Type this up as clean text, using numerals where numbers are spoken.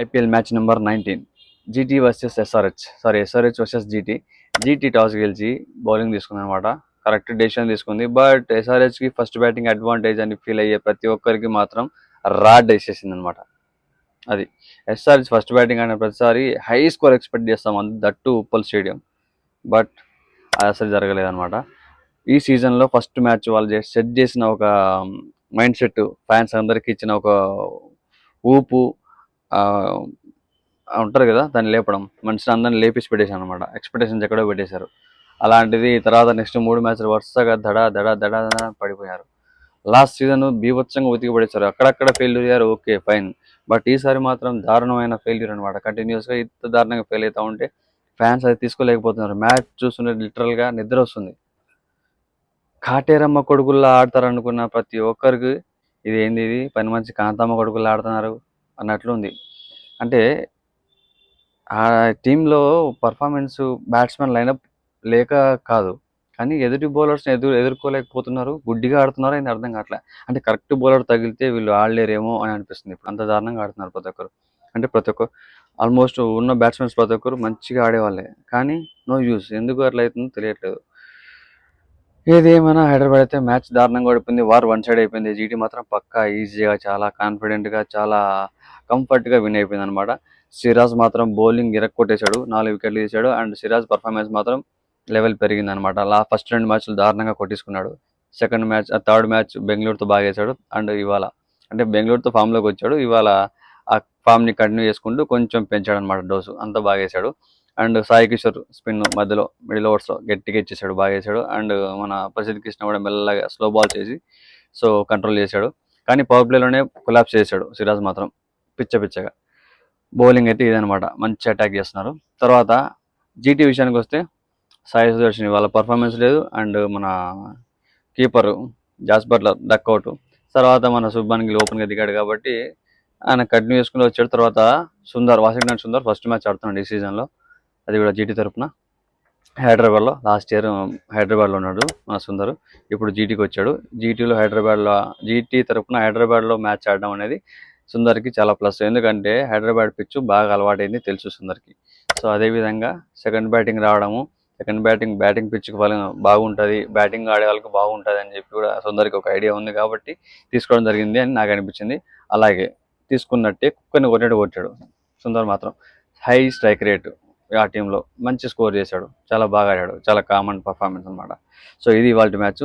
IPL match number 19 GT versus SRH versus GT toss గెలిచి bowling తీసుకుంది అనమాట. Correct decision తీసుకుంది. బట్ ఎస్ఆర్హెచ్కి ఫస్ట్ బ్యాటింగ్ అడ్వాంటేజ్ అని feel అయ్యే ప్రతి ఒక్కరికి మాత్రం రాడ్ వేసేసింది అనమాట. అది ఎస్ఆర్హెచ్ ఫస్ట్ బ్యాటింగ్ అనే ప్రతిసారి హై స్కోర్ ఎక్స్పెక్ట్ చేస్తాం, దట్టు ఉప్పల్ స్టేడియం. బట్ అది అసలు జరగలేదన్నమాట. ఈ సీజన్లో ఫస్ట్ మ్యాచ్ వాళ్ళు సెట్ చేసిన ఒక మైండ్ సెట్, ఫ్యాన్స్ అందరికి ఇచ్చిన ఒక ఊపు ఉంటారు కదా, దాన్ని లేపడం, మనిషిని అందరిని లేపేసి పెట్టేశారు అనమాట. ఎక్స్పెక్టేషన్స్ ఎక్కడో పెట్టేశారు. అలాంటిది తర్వాత నెక్స్ట్ 3 మ్యాచ్లు వరుసగా దడ పడిపోయారు. లాస్ట్ సీజన్ బీభత్సంగా ఉతికి పడేశారు. అక్కడక్కడ ఫెయిల్యూర్ అయ్యారు, ఓకే ఫైన్. బట్ ఈసారి మాత్రం దారుణమైన ఫెయిల్యూర్ అనమాట. కంటిన్యూస్గా ఇంత దారుణంగా ఫెయిల్ అవుతూ ఉంటే ఫ్యాన్స్ అది తీసుకోలేకపోతున్నారు. మ్యాచ్ చూస్తుంటే లిటరల్గా నిద్ర వస్తుంది. కాటేరమ్మ కొడుకుల్లా ఆడతారనుకున్న ప్రతి ఒక్కరికి ఇది పని మంచి కాంతమ్మ కొడుకుల్లా ఆడుతున్నారు అన్నట్లు ఉంది. అంటే ఆ టీంలో పర్ఫార్మెన్స్ బ్యాట్స్మెన్ లైనప్ లేక కాదు, కానీ ఎదుటి బౌలర్స్ని ఎదుర్కోలేకపోతున్నారు. గుడ్డిగా ఆడుతున్నారు, అని అర్థం కావట్లే. అంటే కరెక్ట్ బౌలర్ తగిలితే వీళ్ళు ఆడలేరేమో అని అనిపిస్తుంది. ఇప్పుడు అంత దారుణంగా ఆడుతున్నారు ప్రతి ఒక్కరు. అంటే ప్రతి ఒక్క ఆల్మోస్ట్ ఉన్న బ్యాట్స్మెన్స్ ప్రతి ఒక్కరు మంచిగా ఆడేవాళ్ళే, కానీ నో యూస్. ఎందుకు అట్లా అవుతుందో తెలియట్లేదు. ఏదేమైనా హైదరాబాద్ అయితే మ్యాచ్ దారుణంగా ఓడిపోయింది. వార్ వన్ సైడ్ అయిపోయింది. జీటీ మాత్రం పక్కా ఈజీగా, చాలా కాన్ఫిడెంట్గా, చాలా కంఫర్ట్గా విన్ అయిపోయింది అనమాట. సిరాజ్ మాత్రం బౌలింగ్ ఇరక్కొట్టేశాడు, 4 వికెట్లు తీశాడు. అండ్ సిరాజ్ పర్ఫార్మెన్స్ మాత్రం లెవెల్ పెరిగింది అనమాట. ఫస్ట్ 2 మ్యాచ్లు దారుణంగా కొట్టేసుకున్నాడు. థర్డ్ మ్యాచ్ బెంగళూరుతో బాగా వేశాడు. అండ్ ఇవాళ అంటే బెంగళూరుతో ఫామ్లోకి వచ్చాడు. ఇవాళ ఆ ఫామ్ని కంటిన్యూ చేసుకుంటూ కొంచెం పెంచాడు అనమాట డోసు. అంతా బాగా వేశాడు. అండ్ సాయి కిషోర్ స్పిన్ మధ్యలో మిడిల్ ఓవర్స్లో గట్టిగా ఇచ్చేసాడు, బాగా వేసాడు. అండ్ మన ప్రసిద్ధ్ కృష్ణ కూడా మెల్లగా స్లో బాల్ చేసి కంట్రోల్ చేశాడు. కానీ పవర్ ప్లేలోనే కొలాప్స్ చేశాడు సిరాజ్ మాత్రం పిచ్చగా. బౌలింగ్ అయితే ఇదనమాట, మంచి అటాక్ చేస్తున్నారు. తర్వాత జీటీ విషయానికి వస్తే సాయి సుదర్శన్ వాళ్ళ పర్ఫార్మెన్స్ లేదు. అండ్ మన కీపర్ జాస్ బట్లర్ డక్అవుట్. తర్వాత మన శుభ్మన్ గిల్ ఓపెన్గా దిగాడు కాబట్టి ఆయన కంటిన్యూ చేసుకుని వచ్చాడు. తర్వాత వాషింగ్టన్ సుందర్ ఫస్ట్ మ్యాచ్ ఆడుతున్నాడు ఈ సీజన్లో, అది కూడా జీటీ తరఫున. హైదరాబాద్లో లాస్ట్ ఇయర్ హైదరాబాద్లో ఉన్నాడు మన సుందర్. ఇప్పుడు జీటీకి వచ్చాడు. జీటీ తరఫున హైదరాబాద్లో మ్యాచ్ ఆడడం అనేది సుందర్కి చాలా ప్లస్. ఎందుకంటే హైదరాబాద్ పిచ్చు బాగా అలవాటైంది తెలుసు సుందర్కి. సో అదేవిధంగా సెకండ్ బ్యాటింగ్ పిచ్కి బాగుంటుంది, బ్యాటింగ్ ఆడే వాళ్ళకి బాగుంటుంది అని చెప్పి కూడా సుందర్కి ఒక ఐడియా ఉంది కాబట్టి తీసుకోవడం జరిగింది అని నాకు అనిపించింది. అలాగే తీసుకున్నట్టే కుక్కని కొట్టాడు సుందర్ మాత్రం. హై స్ట్రైక్ రేటు ఆ టీంలో మంచి స్కోర్ చేశాడు, చాలా బాగా ఆడాడు, చాలా కామన్ పర్ఫార్మెన్స్ అనమాట. సో ఇది ఇవాళ మ్యాచ్.